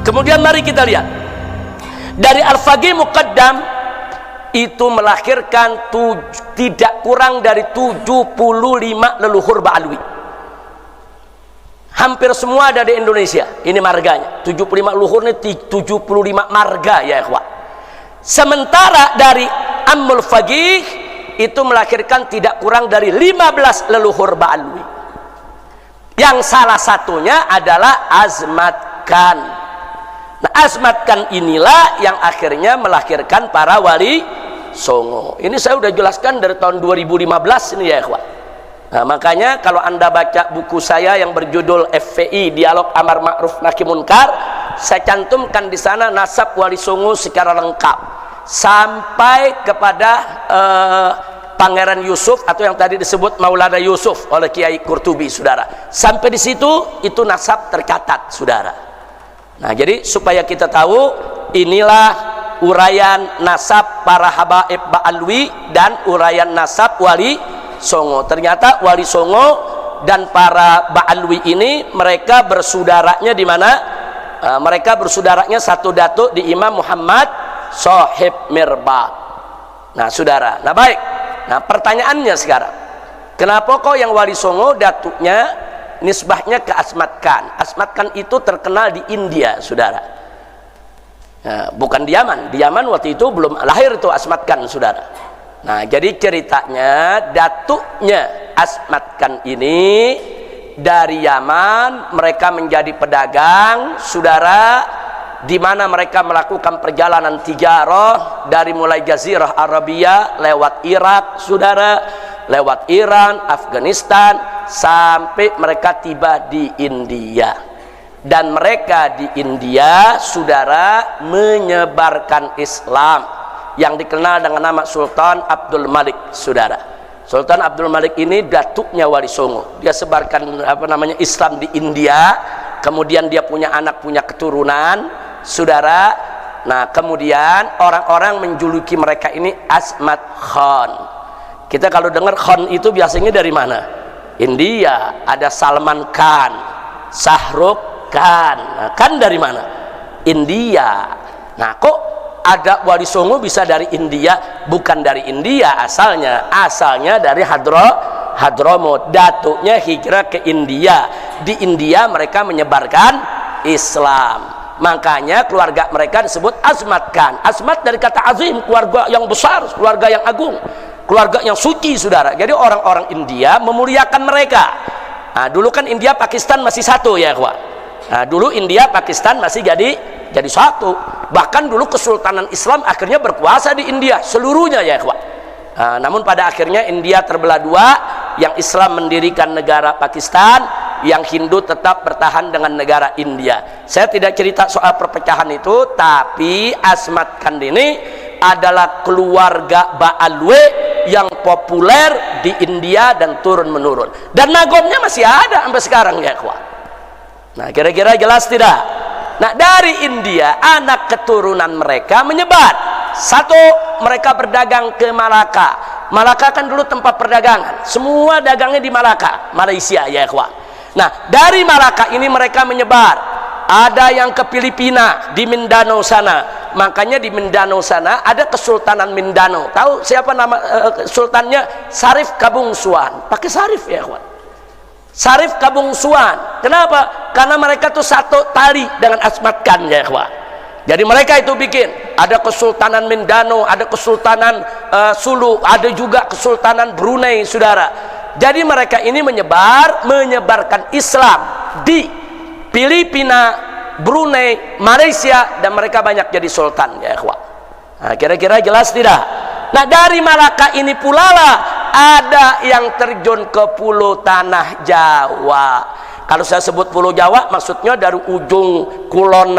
Kemudian mari kita lihat dari Al-Faqih Muqaddam itu melahirkan tidak kurang dari 75 leluhur Ba'alwi. Hampir semua ada di Indonesia. Ini marganya. 75 leluhur ini 75 marga ya ikhwah. Sementara dari Ammul Faqih itu melahirkan tidak kurang dari 15 leluhur Ba'alwi. Yang salah satunya adalah Azmat Khan. Nah, Azmat Khan inilah yang akhirnya melahirkan para wali Songo. Ini saya sudah jelaskan dari tahun 2015 ini ya ikhwah. Nah, makanya kalau Anda baca buku saya yang berjudul FPI Dialog Amar Ma'ruf Nahi Munkar, saya cantumkan di sana nasab wali Songo secara lengkap sampai kepada Pangeran Yusuf atau yang tadi disebut Maulana Yusuf oleh Kiai Qurtubi, saudara. Sampai di situ itu nasab tercatat, saudara. Nah, jadi supaya kita tahu inilah uraian nasab para habaib Ba'alwi dan uraian nasab wali Songo. Ternyata wali Songo dan para Ba'alwi ini mereka bersaudaranya di mana? Mereka bersaudaranya satu datuk di Imam Muhammad Shahib Mirbad. Nah, saudara. Nah, baik. Nah, pertanyaannya sekarang, kenapa kok yang wali Songo datuknya nisbahnya ke Azmat Khan? Azmat Khan itu terkenal di India, saudara. Nah, bukan di Yaman. Di Yaman waktu itu belum lahir itu Azmat Khan, saudara. Nah, jadi ceritanya datuknya Azmat Khan ini dari Yaman, mereka menjadi pedagang, saudara, di mana mereka melakukan perjalanan tijarah dari mulai Jazirah Arabia lewat Irak, saudara, lewat Iran, Afghanistan, sampai mereka tiba di India. Dan mereka di India, saudara, menyebarkan Islam yang dikenal dengan nama Sultan Abdul Malik, saudara. Sultan Abdul Malik ini datuknya wali Songo. Dia sebarkan Islam di India, kemudian dia punya anak, punya keturunan, saudara. Nah, kemudian orang-orang menjuluki mereka ini Azmat Khan. Kita kalau dengar Khan itu biasanya dari mana? India. Ada Salman Khan, Shahrukh Khan. Nah, kan dari mana? India. Nah, kok ada wali Songo bisa dari India? Bukan dari India asalnya dari Hadramut. Datuknya hijrah ke India. Di India mereka menyebarkan Islam. Makanya keluarga mereka disebut Azmat Khan. Azmat dari kata azim, keluarga yang besar, keluarga yang agung, keluarga yang suci, saudara. Jadi orang-orang India memuliakan mereka. Nah, dulu kan India Pakistan masih satu ya, ikhwah. Nah, dulu India Pakistan masih jadi satu. Bahkan dulu Kesultanan Islam akhirnya berkuasa di India seluruhnya ya, ikhwah. Nah, namun pada akhirnya India terbelah dua, yang Islam mendirikan negara Pakistan, yang Hindu tetap bertahan dengan negara India. Saya tidak cerita soal perpecahan itu, tapi Azmat Khan ini adalah keluarga Ba'alwi yang populer di India dan turun menurun. Dan nagomnya masih ada sampai sekarang ya, ikhwah. Nah, kira-kira jelas tidak? Nah, dari India anak keturunan mereka menyebar. Satu, mereka berdagang ke Malaka. Malaka kan dulu tempat perdagangan. Semua dagangnya di Malaka, Malaysia ya, ikhwah. Nah, dari Malaka ini mereka menyebar. Ada yang ke Filipina, di Mindanao sana. Makanya di Mindanao sana ada Kesultanan Mindanao. Tahu siapa nama sultannya? Sarif Kabungsuan. Pakai sarif ya, ikhwah. Sarif Kabungsuan. Kenapa? Karena mereka tuh satu tali dengan Azmat Khan ya, ikhwah. Jadi mereka itu bikin, ada Kesultanan Mindanao, ada Kesultanan Sulu, ada juga Kesultanan Brunei, saudara. Jadi mereka ini menyebarkan Islam di Filipina, Brunei, Malaysia, dan mereka banyak jadi sultan ya, ikhwah. Nah, kira-kira jelas tidak? Nah, dari Malaka ini pula lah ada yang terjun ke Pulau Tanah Jawa. Kalau saya sebut Pulau Jawa, maksudnya dari ujung kulon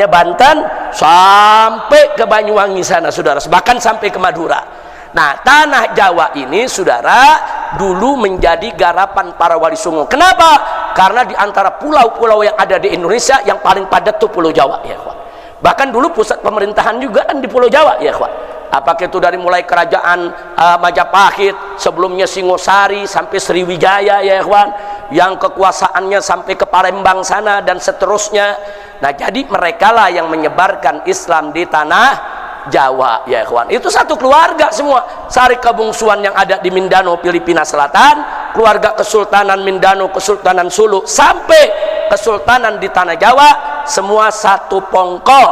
Banten sampai ke Banyuwangi sana, saudara, bahkan sampai ke Madura. Nah, Tanah Jawa ini, saudara, dulu menjadi garapan para wali Songo. Kenapa? Karena di antara pulau-pulau yang ada di Indonesia yang paling padat itu Pulau Jawa ya, ikhwan. Bahkan dulu pusat pemerintahan juga kan di Pulau Jawa ya, ikhwan. Apakah itu dari mulai kerajaan Majapahit, sebelumnya Singosari sampai Sriwijaya ya, ikhwan, yang kekuasaannya sampai ke Palembang sana dan seterusnya. Nah, jadi merekalah yang menyebarkan Islam di tanah Jawa, ya ikhwan. Itu satu keluarga semua. Sari Kabungsuan yang ada di Mindanao, Filipina Selatan, keluarga Kesultanan Mindanao, Kesultanan Sulu, sampai Kesultanan di tanah Jawa, semua satu pongko,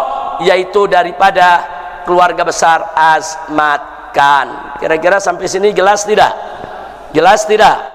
yaitu daripada keluarga besar Azmat Khan. Kira-kira sampai sini jelas tidak? Jelas tidak?